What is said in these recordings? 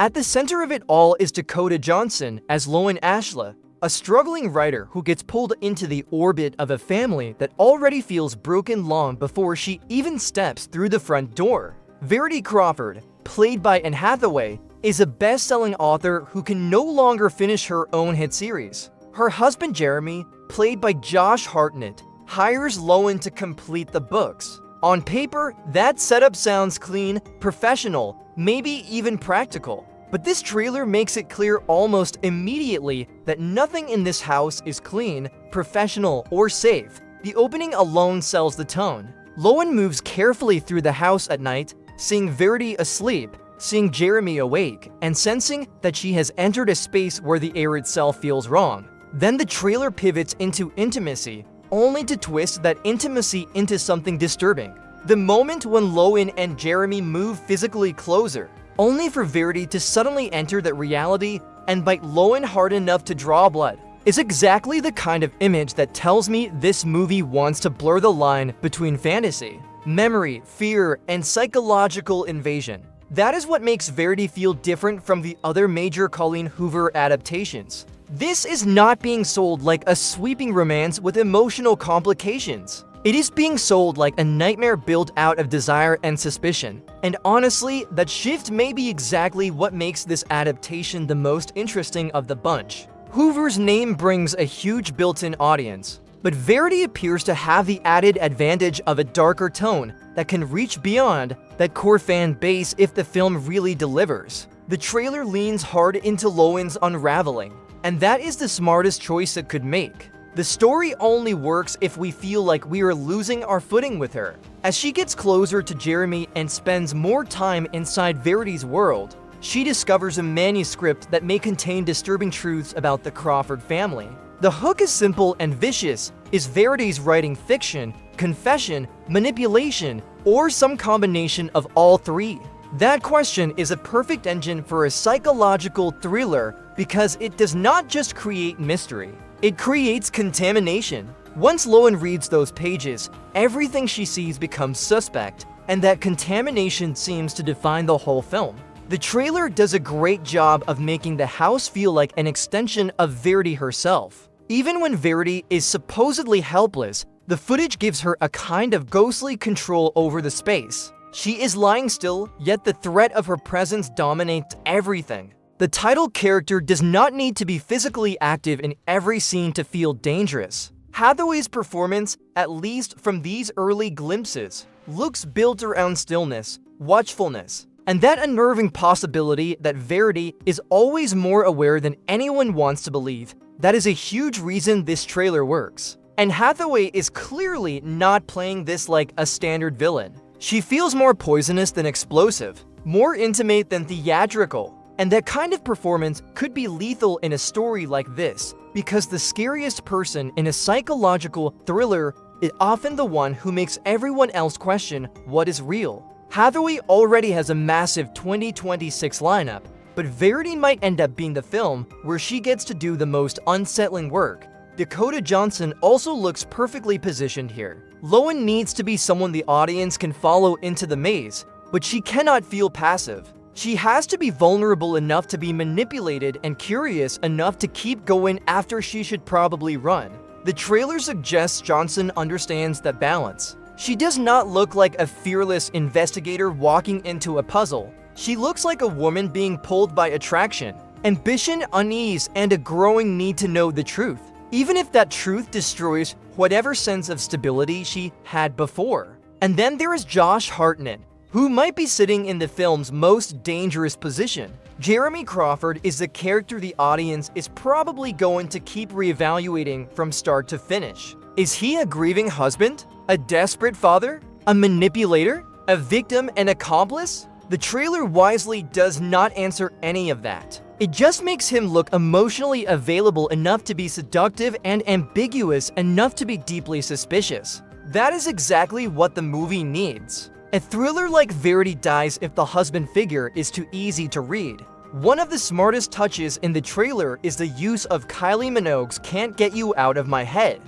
At the center of it all is Dakota Johnson as Lowen Ashleigh, a struggling writer who gets pulled into the orbit of a family that already feels broken long before she even steps through the front door. Verity Crawford, played by Anne Hathaway, is a best-selling author who can no longer finish her own hit series. Her husband Jeremy, played by Josh Hartnett, hires Lowen to complete the books. On paper, that setup sounds clean, professional, maybe even practical. But this trailer makes it clear almost immediately that nothing in this house is clean, professional, or safe. The opening alone sells the tone. Lowen moves carefully through the house at night, seeing Verity asleep, seeing Jeremy awake, and sensing that she has entered a space where the air itself feels wrong. Then the trailer pivots into intimacy, only to twist that intimacy into something disturbing. The moment when Lowen and Jeremy move physically closer, only for Verity to suddenly enter that reality and bite Lowen hard enough to draw blood, is exactly the kind of image that tells me this movie wants to blur the line between fantasy, memory, fear, and psychological invasion. That is what makes Verity feel different from the other major Colleen Hoover adaptations. This is not being sold like a sweeping romance with emotional complications. It is being sold like a nightmare built out of desire and suspicion. And honestly, that shift may be exactly what makes this adaptation the most interesting of the bunch. Hoover's name brings a huge built-in audience, but Verity appears to have the added advantage of a darker tone that can reach beyond that core fan base if the film really delivers. The trailer leans hard into Lowen's unraveling, and that is the smartest choice it could make. The story only works if we feel like we are losing our footing with her. As she gets closer to Jeremy and spends more time inside Verity's world, she discovers a manuscript that may contain disturbing truths about the Crawford family. The hook is simple and vicious. Is Verity's writing fiction, confession, manipulation, or some combination of all three? That question is a perfect engine for a psychological thriller because it does not just create mystery, it creates contamination. Once Lowen reads those pages, everything she sees becomes suspect, and that contamination seems to define the whole film. The trailer does a great job of making the house feel like an extension of Verity herself. Even when Verity is supposedly helpless, the footage gives her a kind of ghostly control over the space. She is lying still, yet the threat of her presence dominates everything. The title character does not need to be physically active in every scene to feel dangerous. Hathaway's performance, at least from these early glimpses, looks built around stillness, watchfulness, and that unnerving possibility that Verity is always more aware than anyone wants to believe. That is a huge reason this trailer works. And Hathaway is clearly not playing this like a standard villain. She feels more poisonous than explosive, more intimate than theatrical. And that kind of performance could be lethal in a story like this, because the scariest person in a psychological thriller is often the one who makes everyone else question what is real. Hathaway already has a massive 2026 lineup, but Verity might end up being the film where she gets to do the most unsettling work. Dakota Johnson also looks perfectly positioned here. Lowen needs to be someone the audience can follow into the maze, but she cannot feel passive. She has to be vulnerable enough to be manipulated and curious enough to keep going after she should probably run. The trailer suggests Johnson understands that balance. She does not look like a fearless investigator walking into a puzzle. She looks like a woman being pulled by attraction, ambition, unease, and a growing need to know the truth, even if that truth destroys whatever sense of stability she had before. And then there is Josh Hartnett, who might be sitting in the film's most dangerous position. Jeremy Crawford is the character the audience is probably going to keep reevaluating from start to finish. Is he a grieving husband? A desperate father? A manipulator? A victim and accomplice? The trailer wisely does not answer any of that. It just makes him look emotionally available enough to be seductive and ambiguous enough to be deeply suspicious. That is exactly what the movie needs. A thriller like Verity dies if the husband figure is too easy to read. One of the smartest touches in the trailer is the use of Kylie Minogue's "Can't Get You Out of My Head."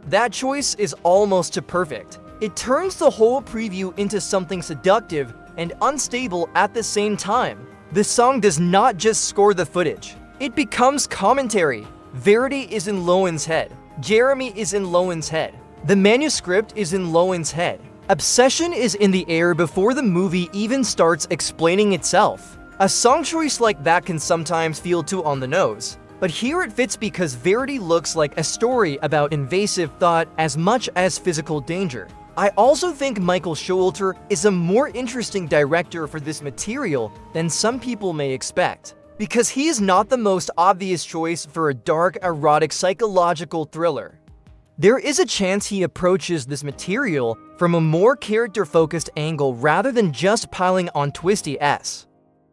That choice is almost too perfect. It turns the whole preview into something seductive and unstable at the same time. The song does not just score the footage. It becomes commentary. Verity is in Lowen's head. Jeremy is in Lowen's head. The manuscript is in Lowen's head. Obsession is in the air before the movie even starts explaining itself. A song choice like that can sometimes feel too on the nose, but here it fits because Verity looks like a story about invasive thought as much as physical danger. I also think Michael Showalter is a more interesting director for this material than some people may expect, because he is not the most obvious choice for a dark, erotic, psychological thriller. There is a chance he approaches this material from a more character-focused angle rather than just piling on twisty S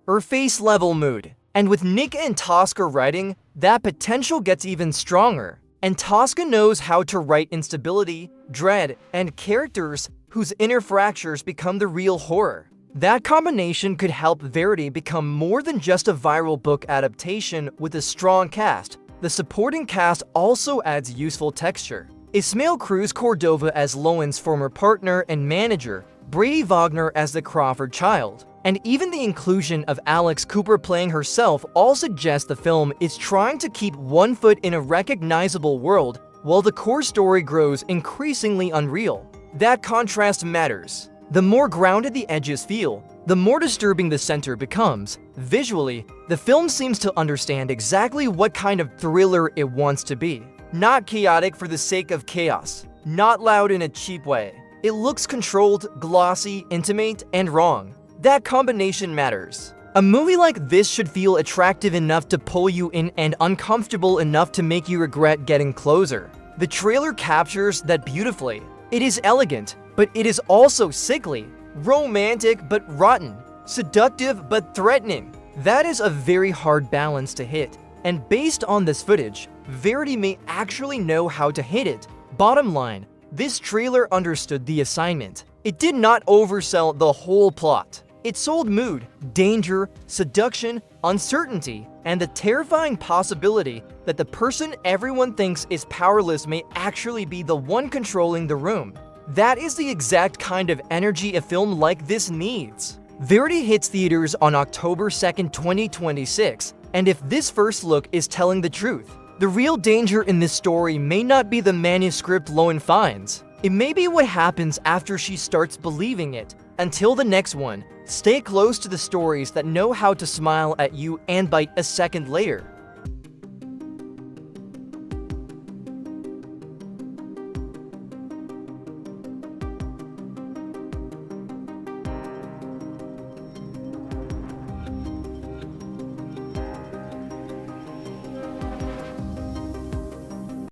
or face-level mood. And with Nick and Tosca writing, that potential gets even stronger. And Tosca knows how to write instability, dread, and characters whose inner fractures become the real horror. That combination could help Verity become more than just a viral book adaptation with a strong cast. The supporting cast also adds useful texture. Ismael Cruz Cordova as Lowen's former partner and manager, Brady Wagner as the Crawford child, and even the inclusion of Alex Cooper playing herself all suggest the film is trying to keep one foot in a recognizable world while the core story grows increasingly unreal. That contrast matters. The more grounded the edges feel, the more disturbing the center becomes. Visually, the film seems to understand exactly what kind of thriller it wants to be. Not chaotic for the sake of chaos, not loud in a cheap way. It looks controlled, glossy, intimate, and wrong. That combination matters. A movie like this should feel attractive enough to pull you in and uncomfortable enough to make you regret getting closer. The trailer captures that beautifully. It is elegant, but it is also sickly, romantic but rotten, seductive but threatening. That is a very hard balance to hit, and based on this footage, Verity may actually know how to hit it. Bottom line, this trailer understood the assignment. It did not oversell the whole plot. It sold mood, danger, seduction, uncertainty, and the terrifying possibility that the person everyone thinks is powerless may actually be the one controlling the room. That is the exact kind of energy a film like this needs. Verity hits theaters on October 2nd, 2026, and if this first look is telling the truth, the real danger in this story may not be the manuscript Lowen finds. It may be what happens after she starts believing it. Until the next one, stay close to the stories that know how to smile at you and bite a second later.